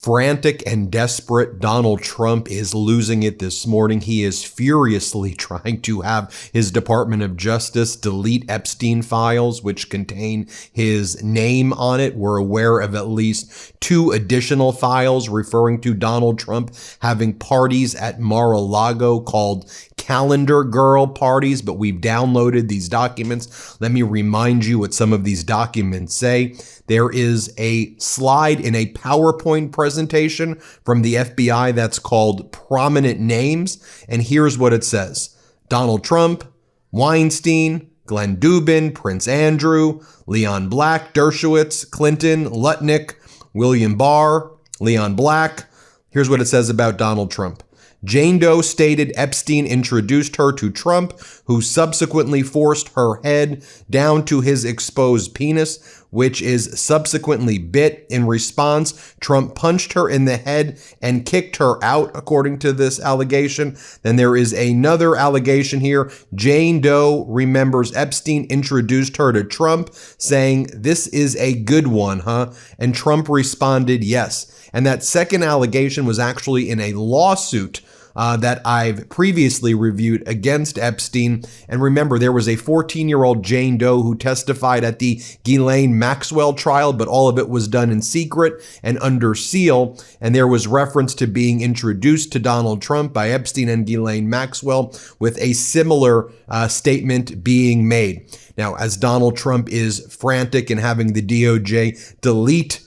Frantic and desperate, Donald Trump is losing it this morning. He is furiously trying to have his Department of Justice delete Epstein files, which contain his name on it. We're aware of at least 2 additional files referring to Donald Trump having parties at Mar-a-Lago called calendar girl parties, but we've downloaded these documents. Let me remind you what some of these documents say. There is a slide in a PowerPoint presentation from the FBI that's called Prominent Names, and here's what it says. Donald Trump, Weinstein, Glenn Dubin, Prince Andrew, Leon Black, Dershowitz, Clinton, Lutnick, William Barr, Leon Black. Here's what it says about Donald Trump. Jane Doe stated Epstein introduced her to Trump, who subsequently forced her head down to his exposed penis, which is subsequently bit. In response, Trump punched her in the head and kicked her out, according to this allegation. Then there is another allegation here. Jane Doe remembers Epstein introduced her to Trump, saying, "This is a good one, huh?" And Trump responded, "Yes." And that second allegation was actually in a lawsuit that I've previously reviewed against Epstein. And remember, there was a 14-year-old Jane Doe who testified at the Ghislaine Maxwell trial, but all of it was done in secret and under seal. And there was reference to being introduced to Donald Trump by Epstein and Ghislaine Maxwell, with a similar statement being made. Now, as Donald Trump is frantic and having the DOJ delete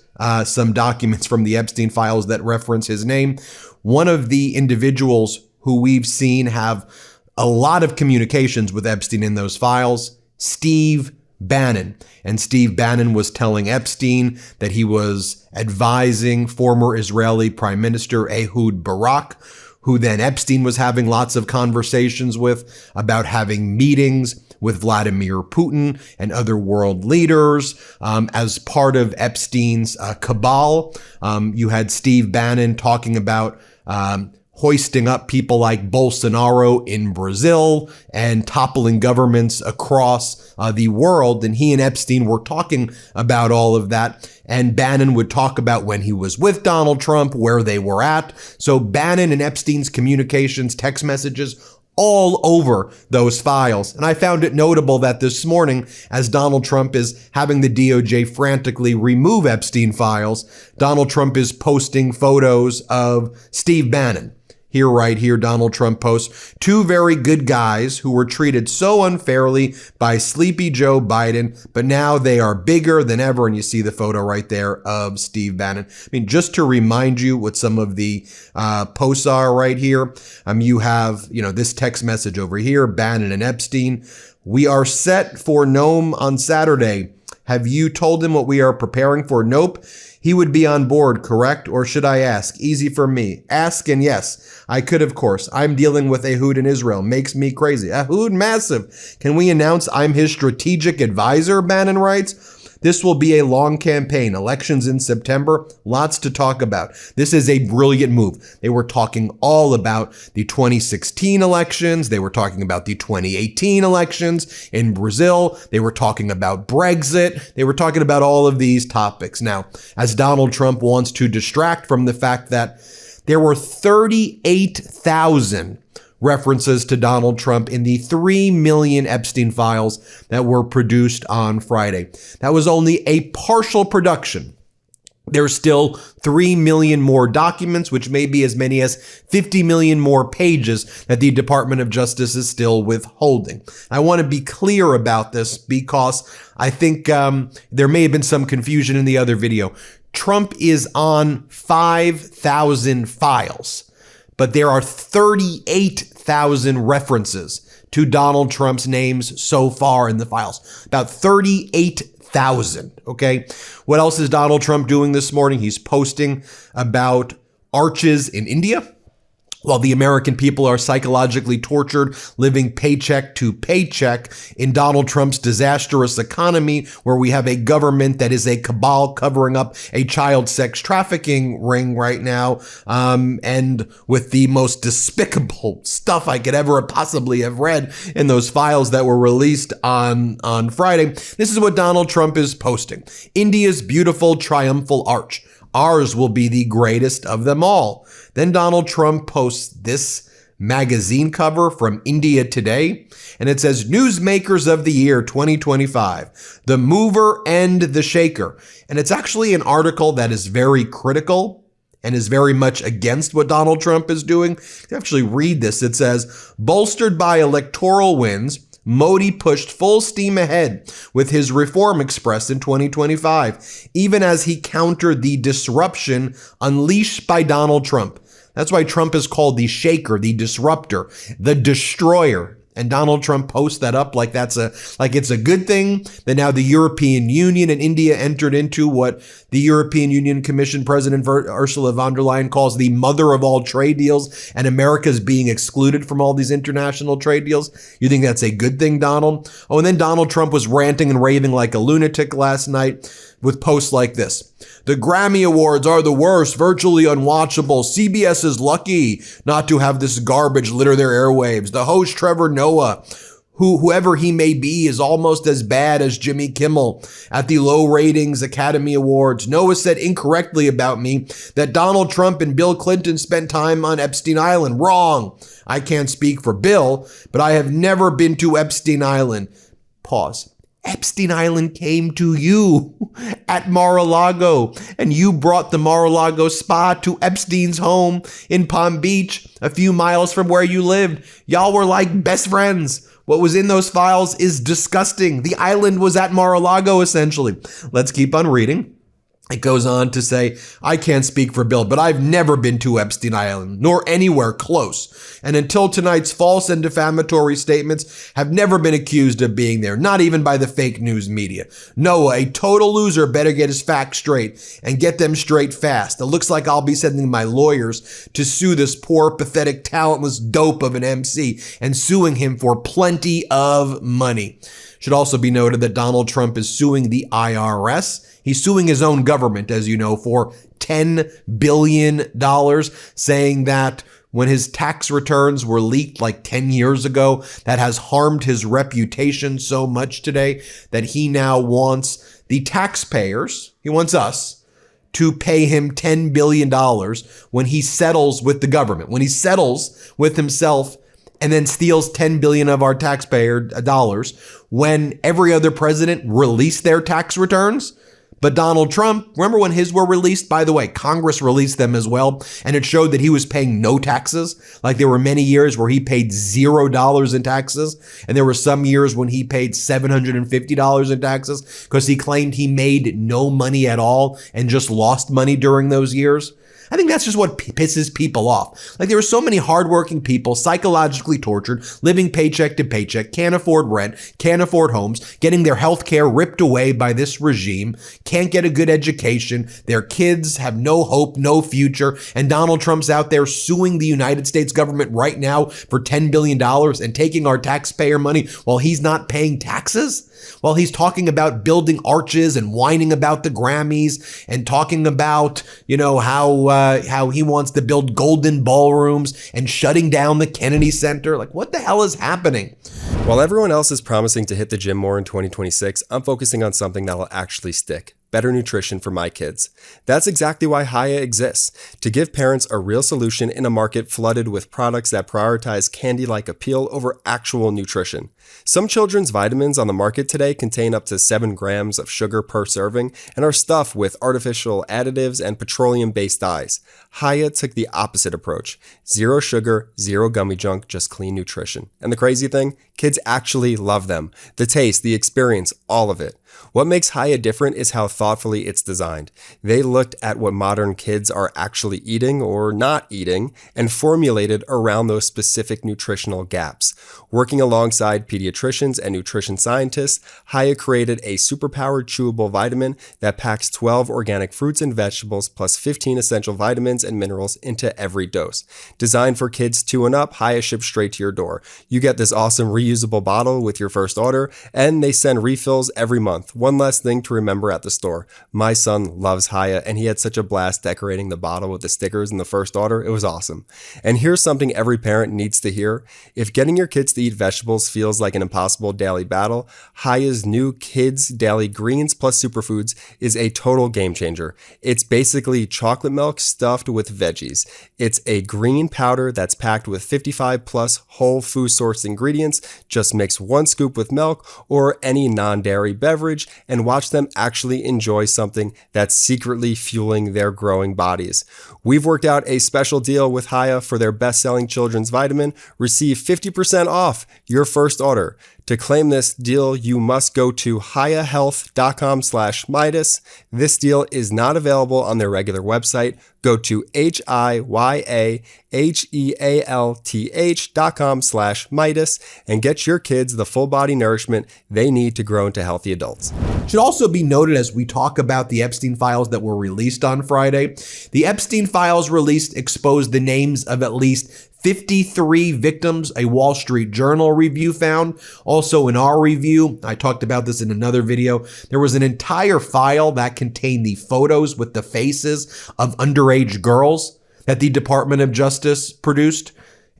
some documents from the Epstein files that reference his name, one of the individuals who we've seen have a lot of communications with Epstein in those files, Steve Bannon. And Steve Bannon was telling Epstein that he was advising former Israeli Prime Minister Ehud Barak, who then Epstein was having lots of conversations with, about having meetings with Vladimir Putin and other world leaders as part of Epstein's cabal. You had Steve Bannon talking about hoisting up people like Bolsonaro in Brazil and toppling governments across the world. And he and Epstein were talking about all of that. And Bannon would talk about when he was with Donald Trump, where they were at. So Bannon and Epstein's communications, text messages, all over those files. And I found it notable that this morning, as Donald Trump is having the DOJ frantically remove Epstein files, Donald Trump is posting photos of Steve Bannon. Here, right here, Donald Trump posts 2 very good guys who were treated so unfairly by Sleepy Joe Biden, but now they are bigger than ever. And you see the photo right there of Steve Bannon. I mean, just to remind you what some of the posts are right here. You have, this text message over here, Bannon and Epstein. "We are set for Nome on Saturday. Have you told him what we are preparing for? Nope. He would be on board, correct? Or should I ask? Easy for me. Ask and yes. I could, of course. I'm dealing with Ehud in Israel. Makes me crazy. Ehud, massive. Can we announce I'm his strategic advisor?" Bannon writes. "This will be a long campaign. Elections in September. Lots to talk about. This is a brilliant move." They were talking all about the 2016 elections. They were talking about the 2018 elections in Brazil. They were talking about Brexit. They were talking about all of these topics. Now, as Donald Trump wants to distract from the fact that there were 38,000 references to Donald Trump in the 3 million Epstein files that were produced on Friday. That was only a partial production. There's still 3 million more documents, which may be as many as 50 million more pages that the Department of Justice is still withholding. I want to be clear about this because I think there may have been some confusion in the other video. Trump is on 5,000 files, but there are 38,000 references to Donald Trump's names so far in the files. About 38,000, okay? What else is Donald Trump doing this morning? He's posting about arches in India. While the American people are psychologically tortured, living paycheck to paycheck in Donald Trump's disastrous economy, where we have a government that is a cabal covering up a child sex trafficking ring right now, and with the most despicable stuff I could ever possibly have read in those files that were released on Friday. This is what Donald Trump is posting. India's beautiful triumphal arch. Ours will be the greatest of them all. Then Donald Trump posts this magazine cover from India Today, and it says, Newsmakers of the Year 2025, The Mover and the Shaker. And it's actually an article that is very critical and is very much against what Donald Trump is doing. You actually read this. It says, bolstered by electoral wins, Modi pushed full steam ahead with his Reform Express in 2025, even as he countered the disruption unleashed by Donald Trump. That's why Trump is called the shaker, the disruptor, the destroyer. And Donald Trump posts that up like it's a good thing that now the European Union and India entered into what the European Union Commission President Ursula von der Leyen calls the mother of all trade deals, and America's being excluded from all these international trade deals. You think that's a good thing, Donald? Oh, and then Donald Trump was ranting and raving like a lunatic last night with posts like this. The Grammy Awards are the worst, virtually unwatchable. CBS is lucky not to have this garbage litter their airwaves. The host, Trevor Noah, whoever he may be, is almost as bad as Jimmy Kimmel at the low ratings Academy Awards. Noah said incorrectly about me that Donald Trump and Bill Clinton spent time on Epstein Island. Wrong. I can't speak for Bill, but I have never been to Epstein Island. Pause. Epstein Island came to you at Mar-a-Lago, and you brought the Mar-a-Lago spa to Epstein's home in Palm Beach, a few miles from where you lived. Y'all were like best friends. What was in those files is disgusting. The island was at Mar-a-Lago, essentially. Let's keep on reading. It goes on to say, I can't speak for Bill, but I've never been to Epstein Island, nor anywhere close. And until tonight's false and defamatory statements, have never been accused of being there, not even by the fake news media. Noah, a total loser, better get his facts straight and get them straight fast. It looks like I'll be sending my lawyers to sue this poor, pathetic, talentless dope of an MC and suing him for plenty of money. Should also be noted that Donald Trump is suing the IRS. He's suing his own government, as you know, for $10 billion, saying that when his tax returns were leaked like 10 years ago, that has harmed his reputation so much today that he now wants the taxpayers, he wants us, to pay him $10 billion when he settles with the government, when he settles with himself and then steals 10 billion of our taxpayer dollars when every other president released their tax returns. But Donald Trump, remember when his were released? By the way, Congress released them as well, and it showed that he was paying no taxes. Like there were many years where he paid $0 in taxes, and there were some years when he paid $750 in taxes because he claimed he made no money at all and just lost money during those years. I think that's just what pisses people off. Like there are so many hardworking people psychologically tortured, living paycheck to paycheck, can't afford rent, can't afford homes, getting their health care ripped away by this regime, can't get a good education, their kids have no hope, no future, and Donald Trump's out there suing the United States government right now for $10 billion and taking our taxpayer money while he's not paying taxes? While he's talking about building arches and whining about the Grammys and talking about, how he wants to build golden ballrooms and shutting down the Kennedy Center. Like, what the hell is happening? While everyone else is promising to hit the gym more in 2026, I'm focusing on something that will actually stick. Better nutrition for my kids. That's exactly why Hiya exists, to give parents a real solution in a market flooded with products that prioritize candy-like appeal over actual nutrition. Some children's vitamins on the market today contain up to 7 grams of sugar per serving and are stuffed with artificial additives and petroleum-based dyes. Hiya took the opposite approach. 0 sugar, 0 gummy junk, just clean nutrition. And the crazy thing? Kids actually love them. The taste, the experience, all of it. What makes Hiya different is how thoughtfully it's designed. They looked at what modern kids are actually eating or not eating and formulated around those specific nutritional gaps. Working alongside pediatricians and nutrition scientists, Hiya created a superpowered chewable vitamin that packs 12 organic fruits and vegetables plus 15 essential vitamins and minerals into every dose. Designed for kids 2 and up, Hiya ships straight to your door. You get this awesome reusable bottle with your first order, and they send refills every month. month. One less thing to remember at the store. My son loves Haya, and he had such a blast decorating the bottle with the stickers in the first order. It was awesome. And here's something every parent needs to hear. If getting your kids to eat vegetables feels like an impossible daily battle, Haya's new Kids Daily Greens plus Superfoods is a total game changer. It's basically chocolate milk stuffed with veggies. It's a green powder that's packed with 55 plus whole food source ingredients. Just mix 1 scoop with milk or any non-dairy beverage and watch them actually enjoy something that's secretly fueling their growing bodies. We've worked out a special deal with Haya for their best-selling children's vitamin. Receive 50% off your first order. To claim this deal, you must go to hayahealth.com/Meidas. This deal is not available on their regular website. Go to hayahealth.com/Meidas and get your kids the full body nourishment they need to grow into healthy adults. Should also be noted as we talk about the Epstein files that were released on Friday, the Epstein files released exposed the names of at least 53 victims, a Wall Street Journal review found. Also in our review, I talked about this in another video, there was an entire file that contained the photos with the faces of underage girls that the Department of Justice produced.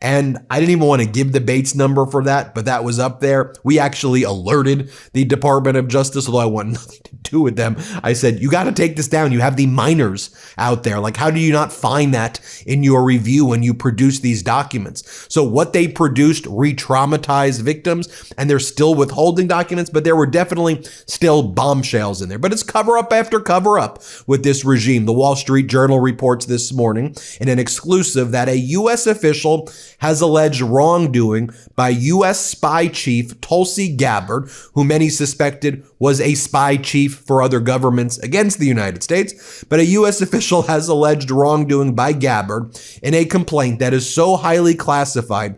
And I didn't even want to give the Bates number for that, but that was up there. We actually alerted the Department of Justice, although I want nothing to do with them. I said, you got to take this down. You have the minors out there. Like, how do you not find that in your review when you produce these documents? So what they produced re-traumatized victims, and they're still withholding documents, but there were definitely still bombshells in there. But it's cover up after cover up with this regime. The Wall Street Journal reports this morning in an exclusive that a U.S. official has alleged wrongdoing by U.S. spy chief Tulsi Gabbard, who many suspected was a spy chief for other governments against the United States. But a U.S. official has alleged wrongdoing by Gabbard in a complaint that is so highly classified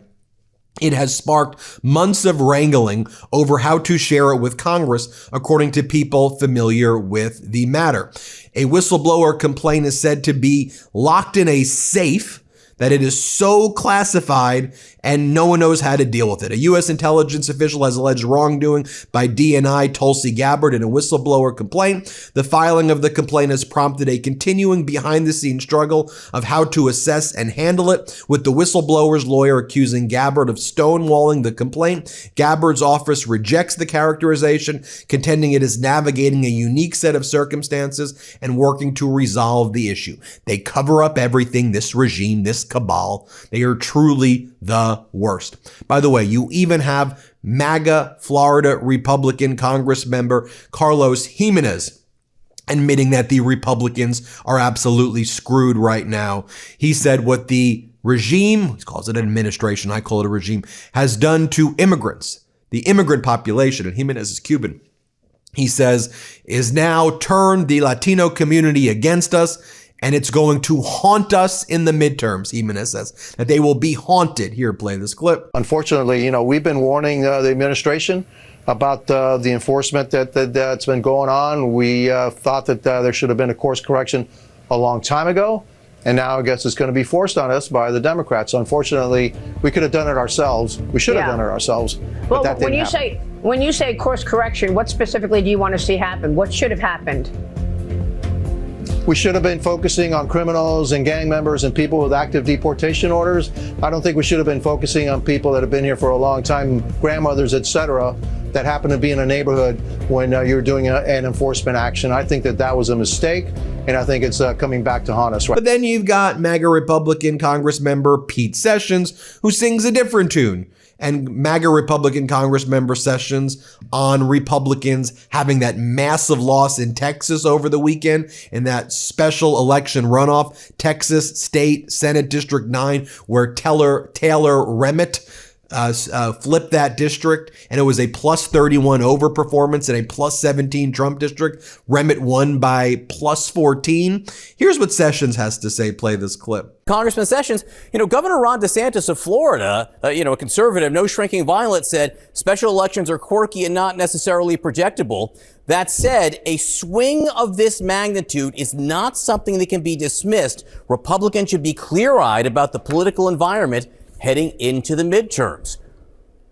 it has sparked months of wrangling over how to share it with Congress, according to people familiar with the matter. A whistleblower complaint is said to be locked in a safe, that it is so classified and no one knows how to deal with it. A U.S. intelligence official has alleged wrongdoing by DNI Tulsi Gabbard in a whistleblower complaint. The filing of the complaint has prompted a continuing behind-the-scenes struggle of how to assess and handle it, with the whistleblower's lawyer accusing Gabbard of stonewalling the complaint. Gabbard's office rejects the characterization, contending it is navigating a unique set of circumstances and working to resolve the issue. They cover up everything, this regime, this cabal. They are truly the worst. By the way, you even have MAGA Florida Republican Congress member Carlos Jimenez admitting that the Republicans are absolutely screwed right now. He said what the regime, he calls it an administration, I call it a regime, has done to immigrants, the immigrant population, and Jimenez is Cuban, he says, is now turned the Latino community against us, and it's going to haunt us in the midterms, Jimenez says, that they will be haunted. Here, play this clip. Unfortunately, we've been warning the administration about the enforcement that's been going on. We thought that there should have been a course correction a long time ago, and now I guess it's going to be forced on us by the Democrats. So unfortunately, we could have done it ourselves. We should have done it ourselves, but that didn't happen. When you say course correction, what specifically do you want to see happen? What should have happened? We should have been focusing on criminals and gang members and people with active deportation orders. I don't think we should have been focusing on people that have been here for a long time, grandmothers, etc., that happen to be in a neighborhood when you're doing an enforcement action. I think that was a mistake, and I think it's coming back to haunt us. But then you've got MAGA Republican Congress member Pete Sessions, who sings a different tune. And MAGA Republican Congress member Sessions on Republicans having that massive loss in Texas over the weekend in that special election runoff, Texas State Senate District 9, where Taylor Remitt flipped that district, and it was a plus 31 over performance in a plus 17 Trump district. Remitt won by plus 14. Here's what Sessions has to say. Play this clip. Congressman Sessions, Governor Ron DeSantis of Florida, a conservative, no shrinking violet, said special elections are quirky and not necessarily projectable. That said, a swing of this magnitude is not something that can be dismissed. Republicans should be clear-eyed about the political environment heading into the midterms.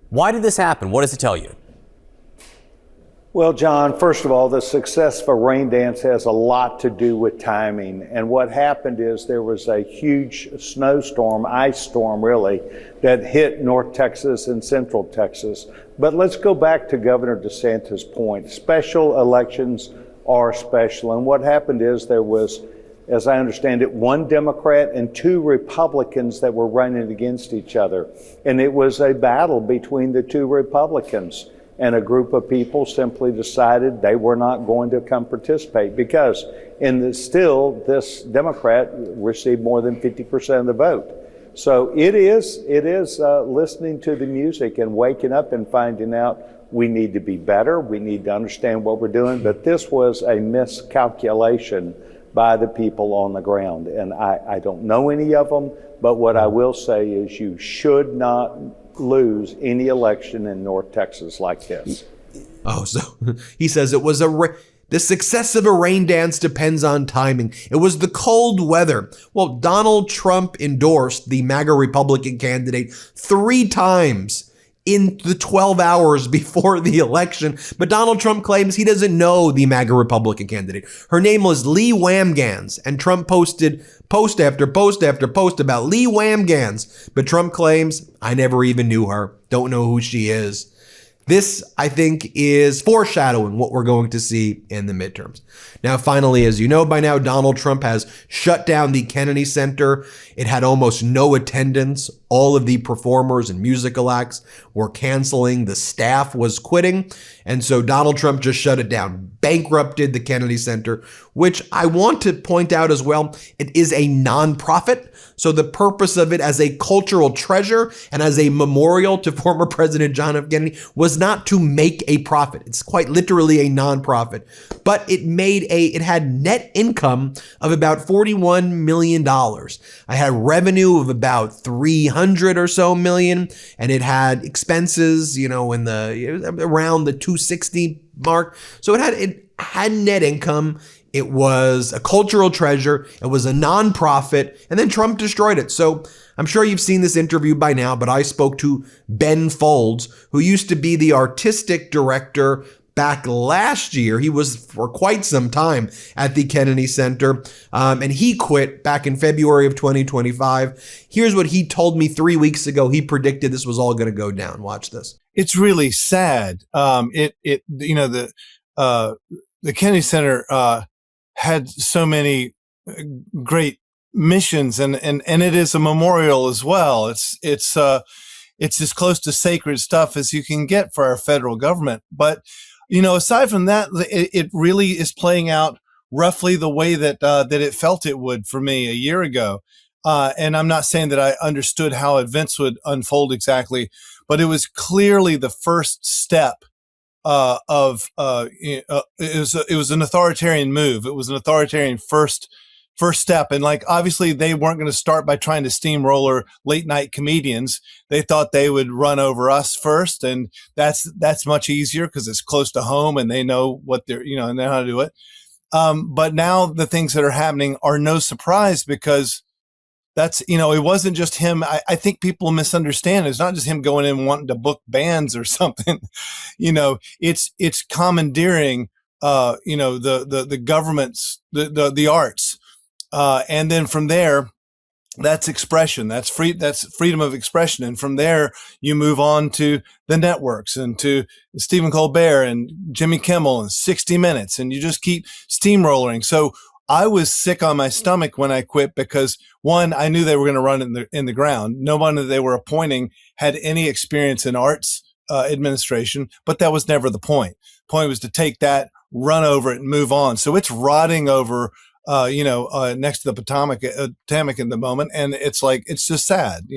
Why did this happen? What does it tell you? Well, John, first of all, the success of a rain dance has a lot to do with timing. And what happened is there was a huge snowstorm, ice storm really, that hit North Texas and Central Texas. But let's go back to Governor DeSantis' point. Special elections are special. And what happened is there was, as I understand it, one Democrat and two Republicans that were running against each other. And it was a battle between the two Republicans. And a group of people simply decided they were not going to come participate because still this Democrat received more than 50% of the vote. So it is listening to the music and waking up and finding out we need to be better. We need to understand what we're doing. But this was a miscalculation by the people on the ground. And I don't know any of them, but what I will say is you should not lose any election in North Texas like this. Oh, so he says it was the success of a rain dance depends on timing. It was the cold weather. Well, Donald Trump endorsed the MAGA Republican candidate 3 times in the 12 hours before the election, but Donald Trump claims he doesn't know the MAGA Republican candidate. Her name was Lee Wamgans, and Trump posted post after post after post about Lee Wamgans, but Trump claims, I never even knew her, don't know who she is. This, I think, is foreshadowing what we're going to see in the midterms. Now, finally, as you know by now, Donald Trump has shut down the Kennedy Center. It had almost no attendance. All of the performers and musical acts were canceling. The staff was quitting. And so Donald Trump just shut it down, bankrupted the Kennedy Center, which I want to point out as well, it is a nonprofit. So the purpose of it as a cultural treasure and as a memorial to former President John F. Kennedy was not to make a profit. It's quite literally a nonprofit, but it had net income of about $41 million. I had revenue of about 300 or so million, and it had expenses, around the 260 mark. So it had net income. It was a cultural treasure. It was a nonprofit, and then Trump destroyed it. So I'm sure you've seen this interview by now, but I spoke to Ben Folds, who used to be the artistic director back last year. He was for quite some time at the Kennedy Center, and he quit back in February of 2025. Here's what he told me 3 weeks ago. He predicted this was all going to go down. Watch this. It's really sad. The Kennedy Center had so many great missions, and it is a memorial as well. It's as close to sacred stuff as you can get for our federal government. But aside from that, it really is playing out roughly the way that it felt it would for me a year ago. And I'm not saying that I understood how events would unfold exactly, but it was clearly the first step it was an authoritarian move. It was an authoritarian first step. And obviously they weren't going to start by trying to steamroller late night comedians. They thought they would run over us first. And that's much easier because it's close to home and they know what they're, and they know how to do it. But now the things that are happening are no surprise because that's, it wasn't just him. I think people misunderstand. It's not just him going in wanting to book bands or something. It's commandeering, the government's, the arts. And then from there, that's expression. That's freedom of expression. And from there, you move on to the networks and to Stephen Colbert and Jimmy Kimmel and 60 Minutes. And you just keep steamrolling. So I was sick on my stomach when I quit because one, I knew they were going to run in the ground. No one that they were appointing had any experience in arts administration, but that was never the point. The point was to take that, run over it, and move on. So it's rotting over, next to the Potomac in the moment, and it's just sad,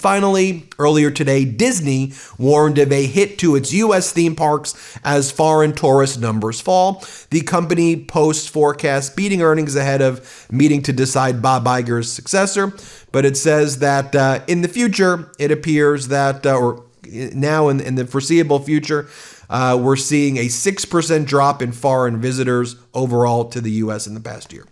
Finally, earlier today, Disney warned of a hit to its U.S. theme parks as foreign tourist numbers fall. The company posts forecasts beating earnings ahead of meeting to decide Bob Iger's successor. But it says that in the future, it appears that, or now in the foreseeable future, we're seeing a 6% drop in foreign visitors overall to the U.S. in the past year.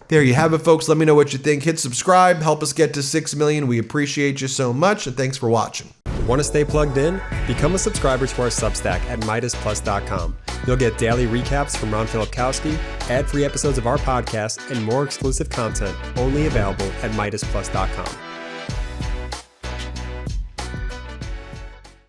There you have it, folks. Let me know what you think. Hit subscribe. Help us get to 6 million. We appreciate you so much, and thanks for watching. Want to stay plugged in? Become a subscriber to our Substack at MeidasPlus.com. You'll get daily recaps from Ron Filipkowski, ad-free episodes of our podcast, and more exclusive content only available at MeidasPlus.com.